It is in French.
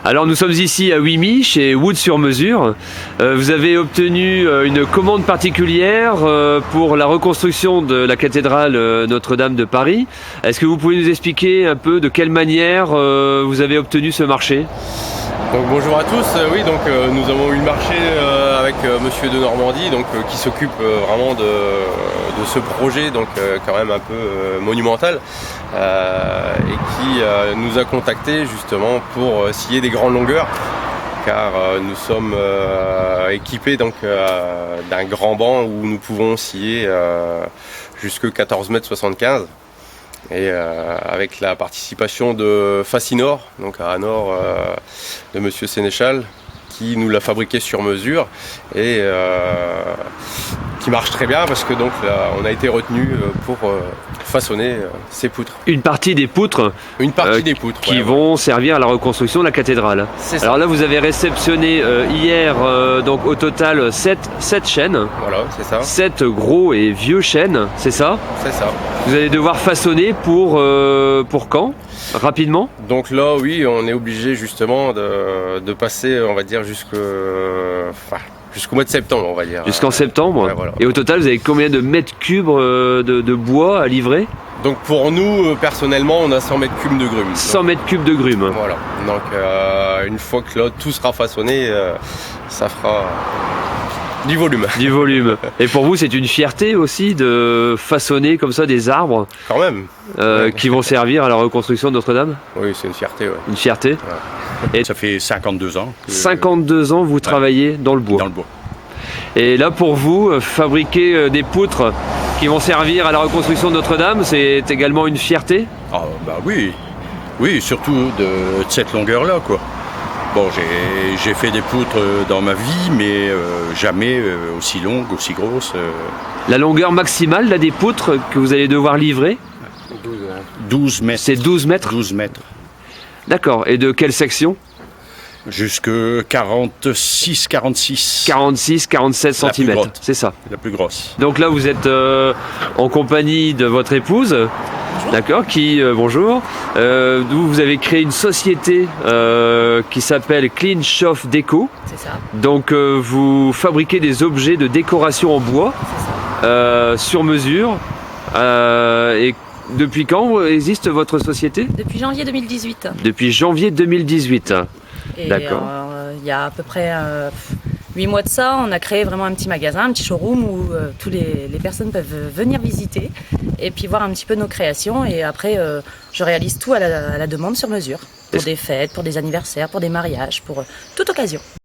Alors nous sommes ici à Ouimy, chez Wood sur mesure. Vous avez obtenu une commande particulière pour la reconstruction de la cathédrale Notre-Dame de Paris. Est-ce que vous pouvez nous expliquer un peu de quelle manière vous avez obtenu ce marché ? Donc bonjour à tous, oui donc nous avons eu le marché avec Monsieur de Normandie qui s'occupe vraiment de ce projet quand même un peu monumental et qui nous a contactés justement pour scier des grandes longueurs car nous sommes équipés d'un grand banc où nous pouvons scier jusque 14,75 m. Et avec la participation de Fascinor, donc à Anor de Monsieur Sénéchal, qui nous l'a fabriqué sur mesure et qui marche très bien parce que on a été retenu pour façonner ces poutres. Une partie des poutres, qui vont servir à la reconstruction de la cathédrale. Alors là, vous avez réceptionné hier donc au total 7 chênes. Voilà, c'est ça. 7 gros et vieux chênes, c'est ça ? C'est ça. Vous allez devoir façonner pour quand ? Rapidement ? Donc là, oui, on est obligé justement de passer, on va dire, jusqu'au mois de septembre, on va dire. Jusqu'en septembre. Ouais, voilà. Et au total, vous avez combien de mètres cubes de bois à livrer ? Donc pour nous, personnellement, on a 100 mètres cubes de grumes. 100 mètres cubes de grumes. Voilà. Donc une fois que là, tout sera façonné, ça fera du volume. Du volume. Et pour vous, c'est une fierté aussi de façonner comme ça des arbres quand même qui vont servir à la reconstruction de Notre-Dame ? Oui, c'est une fierté. Ouais. Une fierté. Ouais. Et ça fait 52 ans. 52 ans, vous travaillez dans le bois. Dans le bois. Et là, pour vous, fabriquer des poutres qui vont servir à la reconstruction de Notre-Dame, c'est également une fierté ? Ah bah oui, oui, surtout de cette longueur-là, quoi. Bon, j'ai fait des poutres dans ma vie, mais jamais aussi longues, aussi grosses. La longueur maximale là, des poutres que vous allez devoir livrer ? 12 mètres. C'est 12 mètres ? 12 mètres. D'accord. Et de quelle section ? Jusque 46, 46. 46, 47 cm, c'est ça. La plus grosse. Donc là, vous êtes en compagnie de votre épouse, bonjour. D'accord, bonjour. Vous avez créé une société qui s'appelle Clean Shop Déco. C'est ça. Donc vous fabriquez des objets de décoration en bois, sur mesure. Et depuis quand existe votre société ? Depuis janvier 2018. Depuis janvier 2018. Et d'accord. Il y a à peu près 8 mois de ça, on a créé vraiment un petit magasin, un petit showroom où tous les personnes peuvent venir visiter et puis voir un petit peu nos créations. Et après, je réalise tout à la demande sur mesure, pour des fêtes, pour des anniversaires, pour des mariages, pour toute occasion.